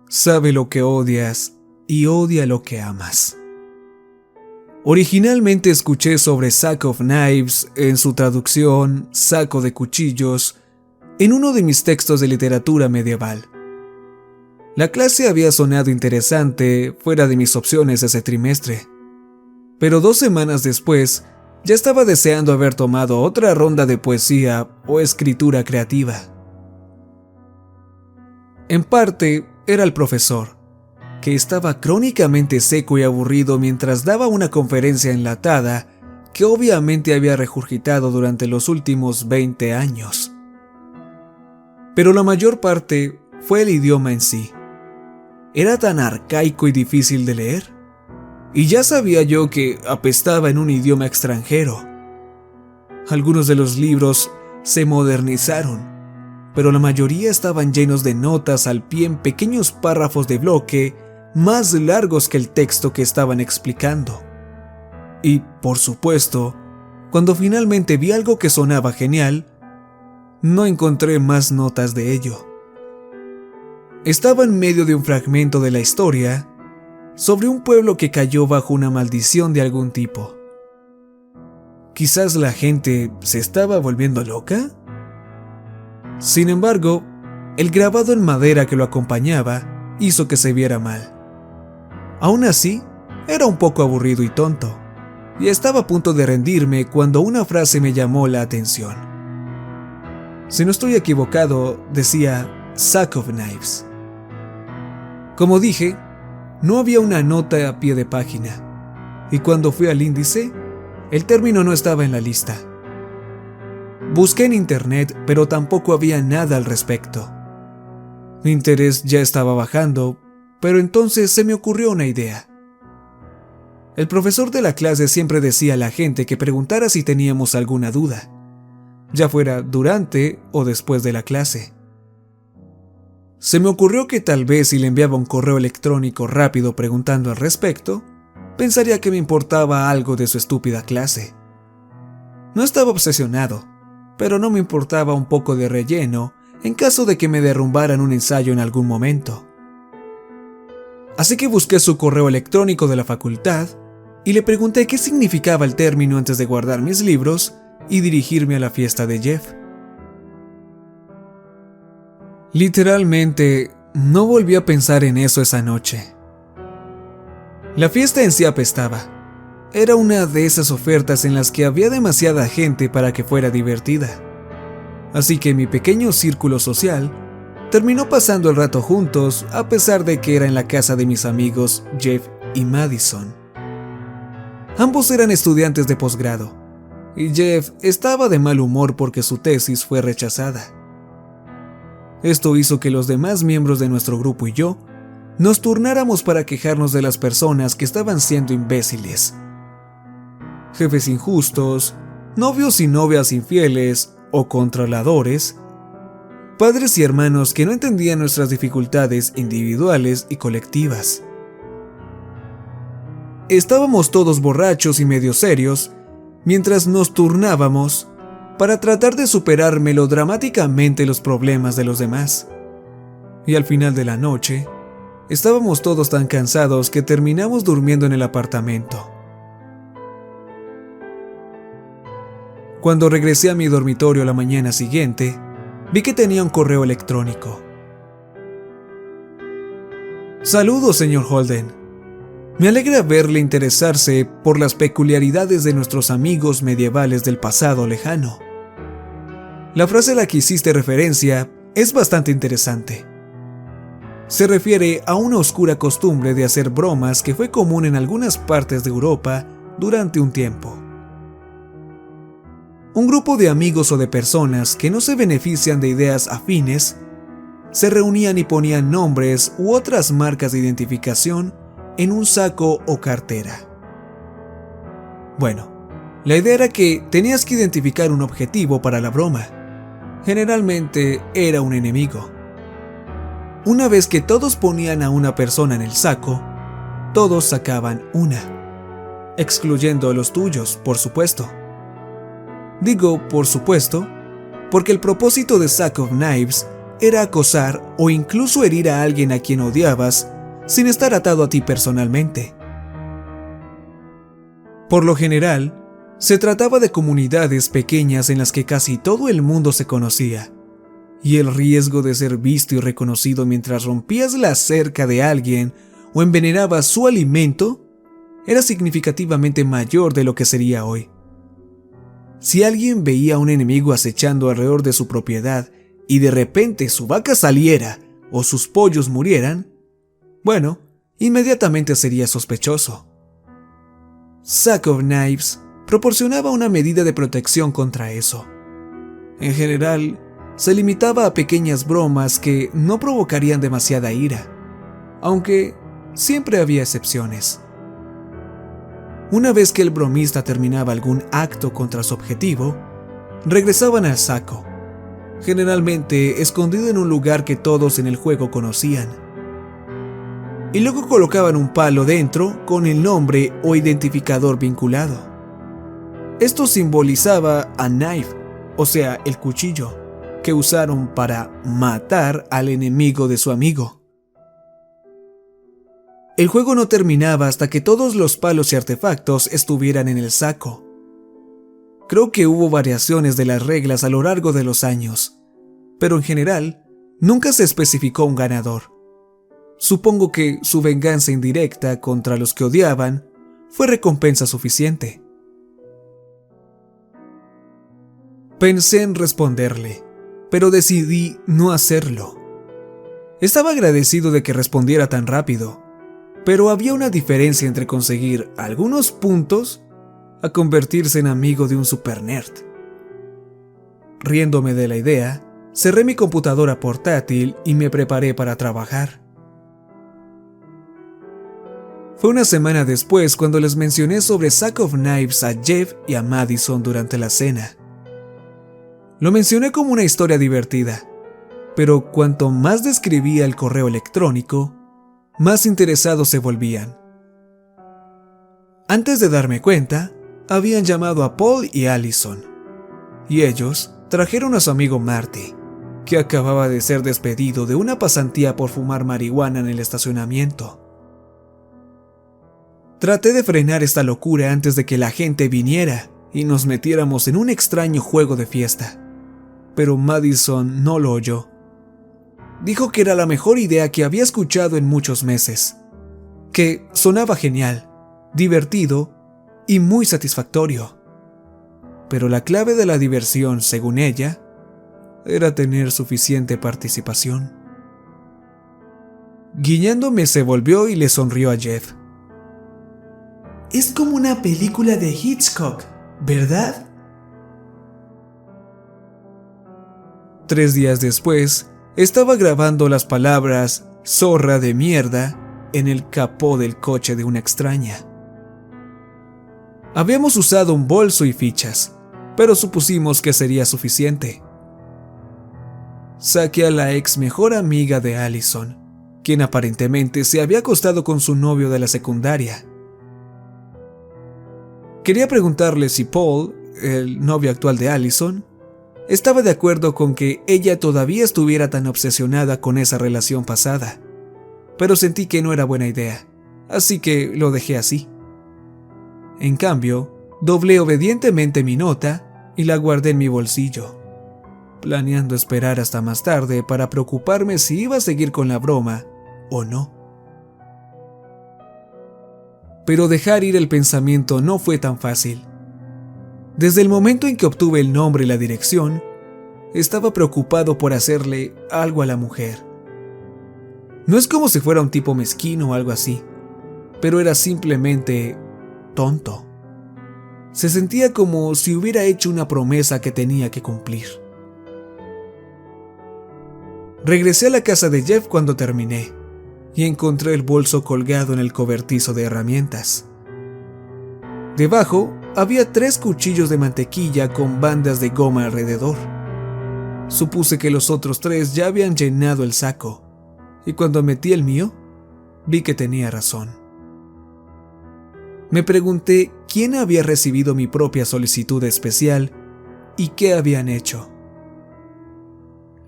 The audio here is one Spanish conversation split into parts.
sabe lo que odias y odia lo que amas. Originalmente escuché sobre Sack of Knives, en su traducción saco de cuchillos, en uno de mis textos de literatura medieval. La clase había sonado interesante fuera de mis opciones ese trimestre, pero 2 semanas después ya estaba deseando haber tomado otra ronda de poesía o escritura creativa. En parte era el profesor, que estaba crónicamente seco y aburrido mientras daba una conferencia enlatada que obviamente había regurgitado durante los últimos 20 años. Pero la mayor parte fue el idioma en sí. Era tan arcaico y difícil de leer. Y ya sabía yo que apestaba en un idioma extranjero. Algunos de los libros se modernizaron, pero la mayoría estaban llenos de notas al pie en pequeños párrafos de bloque más largos que el texto que estaban explicando. Y, por supuesto, cuando finalmente vi algo que sonaba genial, no encontré más notas de ello. Estaba en medio de un fragmento de la historia sobre un pueblo que cayó bajo una maldición de algún tipo. ¿Quizás la gente se estaba volviendo loca? Sin embargo, el grabado en madera que lo acompañaba hizo que se viera mal. Aún así, era un poco aburrido y tonto, y estaba a punto de rendirme cuando una frase me llamó la atención. Si no estoy equivocado, decía Sack of Knives. Como dije, no había una nota a pie de página, y cuando fui al índice, el término no estaba en la lista. Busqué en internet, pero tampoco había nada al respecto. Mi interés ya estaba bajando, pero entonces se me ocurrió una idea. El profesor de la clase siempre decía a la gente que preguntara si teníamos alguna duda, ya fuera durante o después de la clase. Se me ocurrió que tal vez si le enviaba un correo electrónico rápido preguntando al respecto, pensaría que me importaba algo de su estúpida clase. No estaba obsesionado, pero no me importaba un poco de relleno en caso de que me derrumbaran un ensayo en algún momento. Así que busqué su correo electrónico de la facultad y le pregunté qué significaba el término antes de guardar mis libros y dirigirme a la fiesta de Jeff. Literalmente, no volví a pensar en eso esa noche. La fiesta en sí apestaba. Era una de esas ofertas en las que había demasiada gente para que fuera divertida. Así que mi pequeño círculo social terminó pasando el rato juntos a pesar de que era en la casa de mis amigos Jeff y Madison. Ambos eran estudiantes de posgrado, y Jeff estaba de mal humor porque su tesis fue rechazada. Esto hizo que los demás miembros de nuestro grupo y yo nos turnáramos para quejarnos de las personas que estaban siendo imbéciles. Jefes injustos, novios y novias infieles o controladores, padres y hermanos que no entendían nuestras dificultades individuales y colectivas. Estábamos todos borrachos y medio serios mientras nos turnábamos para tratar de superar melodramáticamente los problemas de los demás. Y al final de la noche, estábamos todos tan cansados que terminamos durmiendo en el apartamento. Cuando regresé a mi dormitorio la mañana siguiente, vi que tenía un correo electrónico. Saludos, señor Holden. Me alegra verle interesarse por las peculiaridades de nuestros amigos medievales del pasado lejano. La frase a la que hiciste referencia es bastante interesante. Se refiere a una oscura costumbre de hacer bromas que fue común en algunas partes de Europa durante un tiempo. Un grupo de amigos o de personas que no se benefician de ideas afines se reunían y ponían nombres u otras marcas de identificación en un saco o cartera. Bueno, la idea era que tenías que identificar un objetivo para la broma. Generalmente era un enemigo. Una vez que todos ponían a una persona en el saco, todos sacaban una, excluyendo a los tuyos, por supuesto. Digo por supuesto, porque el propósito de Sack of Knives era acosar o incluso herir a alguien a quien odiabas sin estar atado a ti personalmente. Por lo general, se trataba de comunidades pequeñas en las que casi todo el mundo se conocía, y el riesgo de ser visto y reconocido mientras rompías la cerca de alguien o envenenabas su alimento era significativamente mayor de lo que sería hoy. Si alguien veía a un enemigo acechando alrededor de su propiedad y de repente su vaca saliera o sus pollos murieran, bueno, inmediatamente sería sospechoso. Sack of Knives proporcionaba una medida de protección contra eso. En general, se limitaba a pequeñas bromas que no provocarían demasiada ira, aunque siempre había excepciones. Una vez que el bromista terminaba algún acto contra su objetivo, regresaban al saco, generalmente escondido en un lugar que todos en el juego conocían. Y luego colocaban un palo dentro con el nombre o identificador vinculado. Esto simbolizaba a knife, o sea, el cuchillo, que usaron para matar al enemigo de su amigo. El juego no terminaba hasta que todos los palos y artefactos estuvieran en el saco. Creo que hubo variaciones de las reglas a lo largo de los años, pero en general nunca se especificó un ganador. Supongo que su venganza indirecta contra los que odiaban fue recompensa suficiente. Pensé en responderle, pero decidí no hacerlo. Estaba agradecido de que respondiera tan rápido, pero había una diferencia entre conseguir algunos puntos a convertirse en amigo de un super nerd. Riéndome de la idea, cerré mi computadora portátil y me preparé para trabajar. Fue una semana después cuando les mencioné sobre Sack of Knives a Jeff y a Madison durante la cena. Lo mencioné como una historia divertida, pero cuanto más describía el correo electrónico, más interesados se volvían. Antes de darme cuenta, habían llamado a Paul y Allison, y ellos trajeron a su amigo Marty, que acababa de ser despedido de una pasantía por fumar marihuana en el estacionamiento. Traté de frenar esta locura antes de que la gente viniera y nos metiéramos en un extraño juego de fiesta, pero Madison no lo oyó. Dijo que era la mejor idea que había escuchado en muchos meses, que sonaba genial, divertido y muy satisfactorio. Pero la clave de la diversión, según ella, era tener suficiente participación. Guiñándome se volvió y le sonrió a Jeff. Es como una película de Hitchcock, ¿verdad? 3 días después, estaba grabando las palabras "zorra de mierda" en el capó del coche de una extraña. Habíamos usado un bolso y fichas, pero supusimos que sería suficiente. Saqué a la ex mejor amiga de Allison, quien aparentemente se había acostado con su novio de la secundaria. Quería preguntarle si Paul, el novio actual de Allison, estaba de acuerdo con que ella todavía estuviera tan obsesionada con esa relación pasada, pero sentí que no era buena idea, así que lo dejé así. En cambio, doblé obedientemente mi nota y la guardé en mi bolsillo, planeando esperar hasta más tarde para preocuparme si iba a seguir con la broma o no. Pero dejar ir el pensamiento no fue tan fácil. Desde el momento en que obtuve el nombre y la dirección, estaba preocupado por hacerle algo a la mujer. No es como si fuera un tipo mezquino o algo así, pero era simplemente tonto. Se sentía como si hubiera hecho una promesa que tenía que cumplir. Regresé a la casa de Jeff cuando terminé y encontré el bolso colgado en el cobertizo de herramientas. Debajo había 3 cuchillos de mantequilla con bandas de goma alrededor. Supuse que los otros 3 ya habían llenado el saco, y cuando metí el mío, vi que tenía razón. Me pregunté quién había recibido mi propia solicitud especial y qué habían hecho.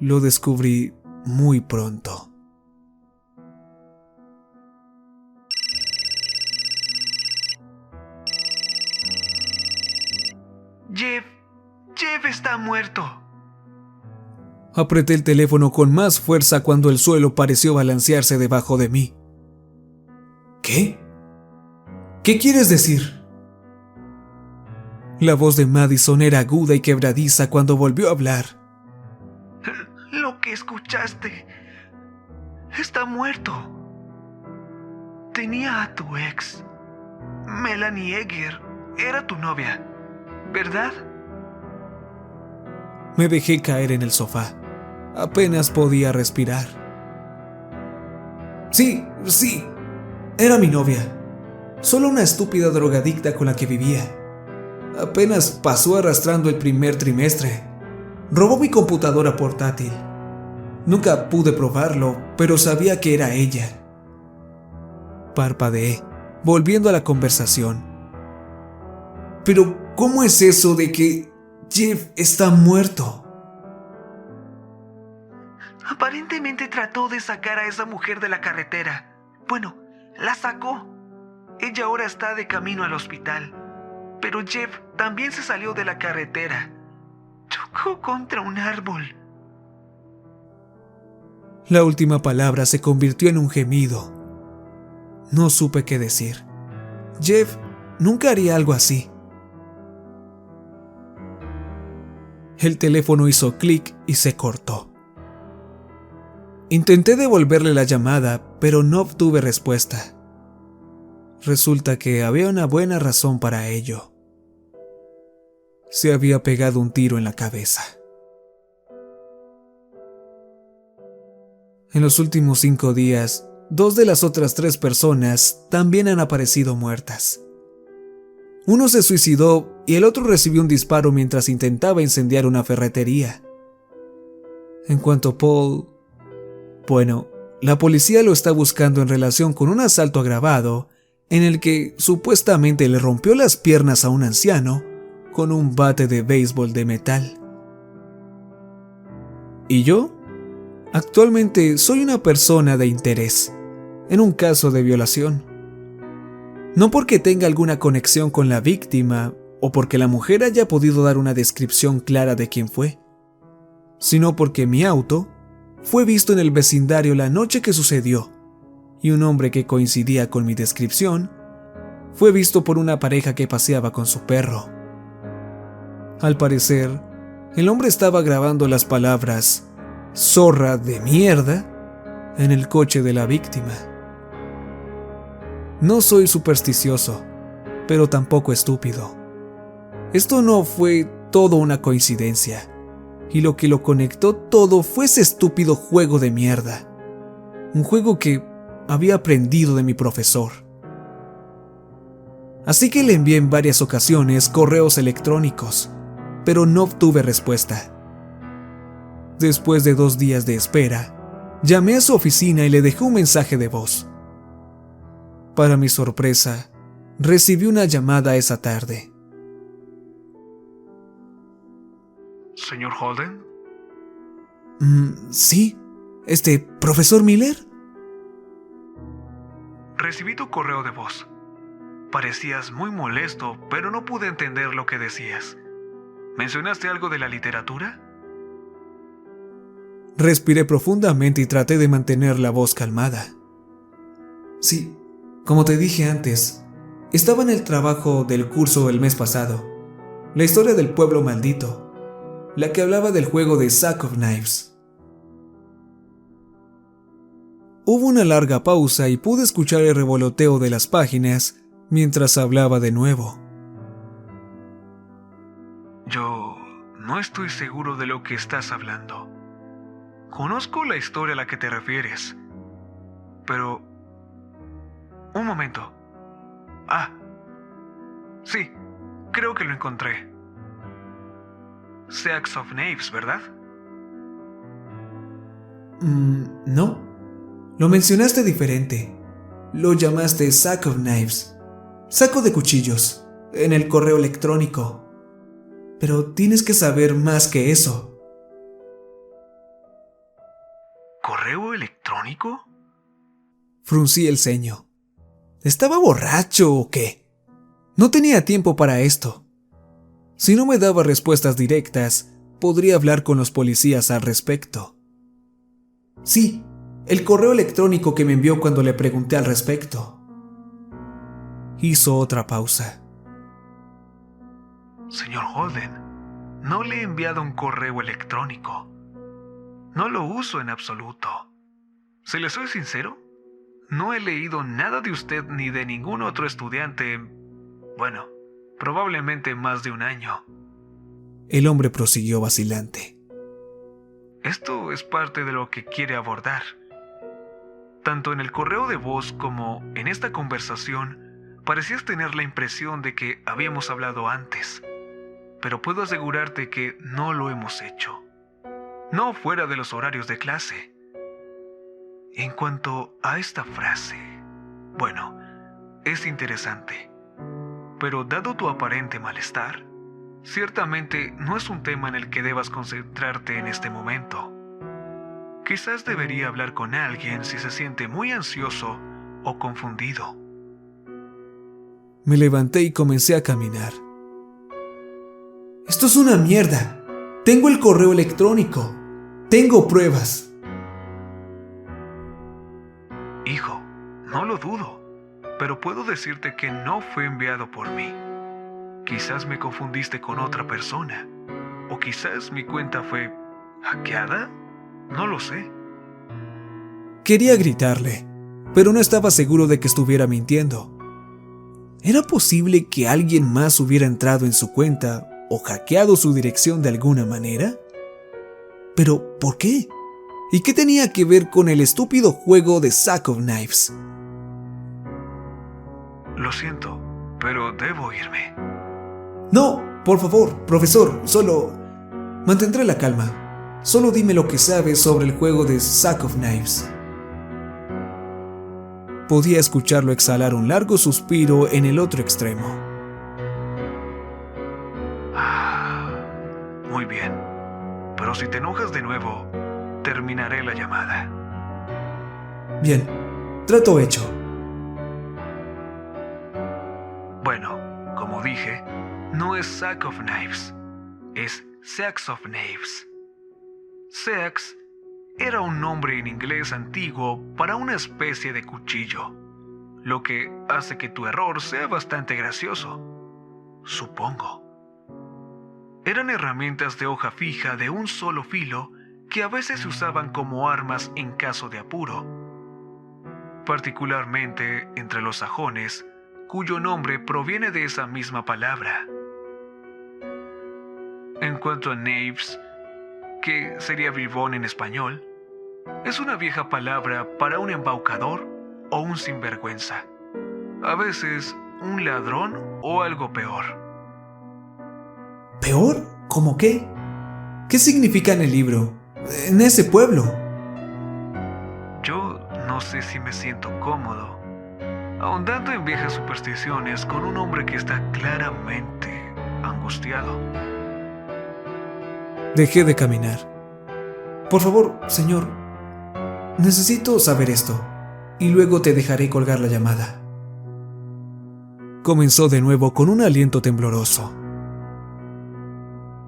Lo descubrí muy pronto. Jeff está muerto. Apreté el teléfono con más fuerza cuando el suelo pareció balancearse debajo de mí. ¿Qué? ¿Qué quieres decir? La voz de Madison era aguda y quebradiza cuando volvió a hablar. Lo que escuchaste. Está muerto. Tenía a tu ex. Melanie Egger era tu novia, ¿verdad? Me dejé caer en el sofá. Apenas podía respirar. Sí, era mi novia. Solo una estúpida drogadicta con la que vivía. Apenas pasó arrastrando el primer trimestre. Robó mi computadora portátil. Nunca pude probarlo, pero sabía que era ella. Parpadeé, volviendo a la conversación. Pero, ¿cómo es eso de que Jeff está muerto? Aparentemente trató de sacar a esa mujer de la carretera. Bueno, la sacó. Ella ahora está de camino al hospital. Pero Jeff también se salió de la carretera. Chocó contra un árbol. La última palabra se convirtió en un gemido. No supe qué decir. Jeff nunca haría algo así. El teléfono hizo clic y se cortó. Intenté devolverle la llamada, pero no obtuve respuesta. Resulta que había una buena razón para ello. Se había pegado un tiro en la cabeza. En los últimos 5 días, 2 de las otras 3 personas también han aparecido muertas. Uno se suicidó y el otro recibió un disparo mientras intentaba incendiar una ferretería. En cuanto a Paul, bueno, la policía lo está buscando en relación con un asalto agravado en el que supuestamente le rompió las piernas a un anciano con un bate de béisbol de metal. ¿Y yo? Actualmente soy una persona de interés en un caso de violación. No porque tenga alguna conexión con la víctima o porque la mujer haya podido dar una descripción clara de quién fue, sino porque mi auto fue visto en el vecindario la noche que sucedió y un hombre que coincidía con mi descripción fue visto por una pareja que paseaba con su perro. Al parecer, el hombre estaba grabando las palabras "zorra de mierda" en el coche de la víctima. No soy supersticioso, pero tampoco estúpido. Esto no fue todo una coincidencia, y lo que lo conectó todo fue ese estúpido juego de mierda. Un juego que había aprendido de mi profesor. Así que le envié en varias ocasiones correos electrónicos, pero no obtuve respuesta. Después de 2 días de espera, llamé a su oficina y le dejé un mensaje de voz. Para mi sorpresa, recibí una llamada esa tarde. ¿Señor Holden? Sí, ¿profesor Miller? Recibí tu correo de voz. Parecías muy molesto, pero no pude entender lo que decías. ¿Mencionaste algo de la literatura? Respiré profundamente y traté de mantener la voz calmada. Sí, como te dije antes, estaba en el trabajo del curso el mes pasado. La historia del pueblo maldito, la que hablaba del juego de Sack of Knives. Hubo una larga pausa y pude escuchar el revoloteo de las páginas mientras hablaba de nuevo. Yo no estoy seguro de lo que estás hablando. Conozco la historia a la que te refieres, pero... Un momento. Sí, creo que lo encontré. Sacks of Knives, ¿verdad? No, lo mencionaste diferente. Lo llamaste Sack of Knives, saco de cuchillos, en el correo electrónico. Pero tienes que saber más que eso. correo electrónico? Fruncí el ceño. ¿Estaba borracho o qué? No tenía tiempo para esto. Si no me daba respuestas directas, podría hablar con los policías al respecto. Sí, el correo electrónico que me envió cuando le pregunté al respecto. Hizo otra pausa. Señor Holden, no le he enviado un correo electrónico. No lo uso en absoluto. Si le soy sincero, no he leído nada de usted ni de ningún otro estudiante, bueno, probablemente más de un año. El hombre prosiguió vacilante. Esto es parte de lo que quiere abordar. Tanto en el correo de voz como en esta conversación, parecías tener la impresión de que habíamos hablado antes, pero puedo asegurarte que no lo hemos hecho. No fuera de los horarios de clase. En cuanto a esta frase, bueno, es interesante. Pero dado tu aparente malestar, ciertamente no es un tema en el que debas concentrarte en este momento. Quizás debería hablar con alguien si se siente muy ansioso o confundido. Me levanté y comencé a caminar. Esto es una mierda. Tengo el correo electrónico. Tengo pruebas. Hijo, no lo dudo, pero puedo decirte que no fue enviado por mí. Quizás me confundiste con otra persona, o quizás mi cuenta fue hackeada. No lo sé. Quería gritarle, pero no estaba seguro de que estuviera mintiendo. ¿Era posible que alguien más hubiera entrado en su cuenta o hackeado su dirección de alguna manera? ¿Pero por qué? ¿Y qué tenía que ver con el estúpido juego de Sack of Knives? Lo siento, pero debo irme. No, por favor, profesor, solo... Mantendré la calma. Solo dime lo que sabes sobre el juego de Sack of Knives. Podía escucharlo exhalar un largo suspiro en el otro extremo. Muy bien, pero si te enojas de nuevo, terminaré la llamada. Bien, trato hecho. Bueno, como dije, no es Sack of Knives, es Sacks of Knives. Sacks era un nombre en inglés antiguo para una especie de cuchillo, lo que hace que tu error sea bastante gracioso, supongo. Eran herramientas de hoja fija de un solo filo que a veces se usaban como armas en caso de apuro, particularmente entre los sajones, cuyo nombre proviene de esa misma palabra. En cuanto a knaves, que sería bribón en español, es una vieja palabra para un embaucador o un sinvergüenza, a veces un ladrón o algo peor. ¿Peor? ¿Cómo qué? ¿Qué significa en el libro? En ese pueblo. Yo no sé si me siento cómodo, ahondando en viejas supersticiones con un hombre que está claramente angustiado. Dejé de caminar. Por favor, señor, necesito saber esto, y luego te dejaré colgar la llamada. Comenzó de nuevo con un aliento tembloroso.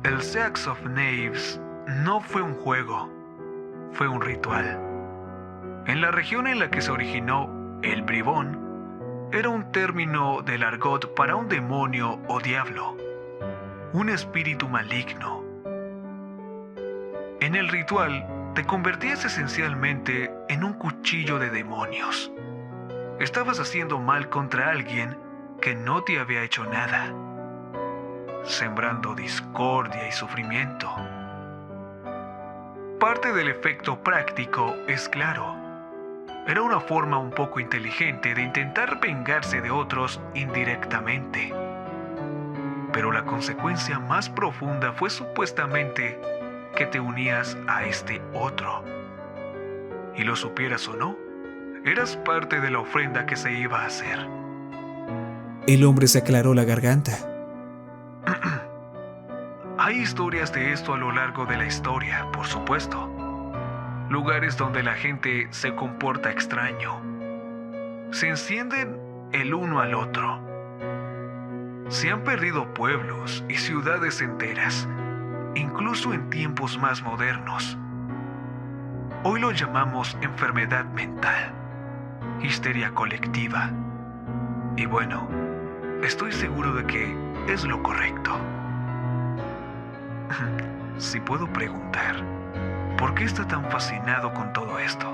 El Sacks of Knaves no fue un juego, fue un ritual. En la región en la que se originó, el bribón era un término del argot para un demonio o diablo, un espíritu maligno. En el ritual, te convertías esencialmente en un cuchillo de demonios. Estabas haciendo mal contra alguien que no te había hecho nada, sembrando discordia y sufrimiento. Parte del efecto práctico es claro. Era una forma un poco inteligente de intentar vengarse de otros indirectamente. Pero la consecuencia más profunda fue supuestamente que te unías a este otro. Y lo supieras o no, eras parte de la ofrenda que se iba a hacer. El hombre se aclaró la garganta. Hay historias de esto a lo largo de la historia, por supuesto. lugares donde la gente se comporta extraño. Se encienden el uno al otro. Se han perdido pueblos y ciudades enteras, incluso en tiempos más modernos. Hoy lo llamamos enfermedad mental, histeria colectiva. Y bueno, estoy seguro de que es lo correcto. Si puedo preguntar, ¿por qué está tan fascinado con todo esto?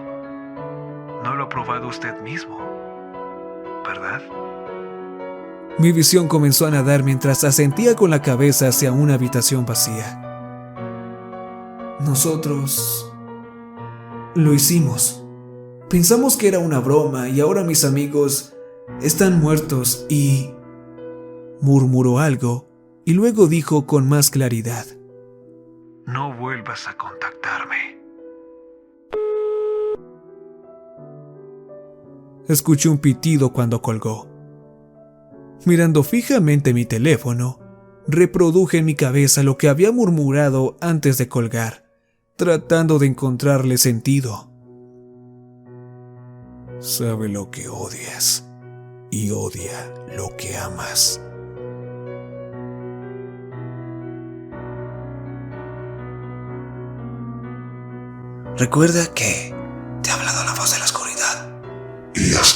No lo ha probado usted mismo, ¿verdad? Mi visión comenzó a nadar mientras asentía con la cabeza hacia una habitación vacía. Nosotros lo hicimos. Pensamos que era una broma y ahora mis amigos están muertos y... murmuró algo y luego dijo con más claridad: No vuelvas a contactarme. Escuché un pitido cuando colgó. Mirando fijamente mi teléfono, reproduje en mi cabeza lo que había murmurado antes de colgar, tratando de encontrarle sentido. Sabe lo que odias y odia lo que amas. Recuerda que te ha hablado la voz de la oscuridad. Y hasta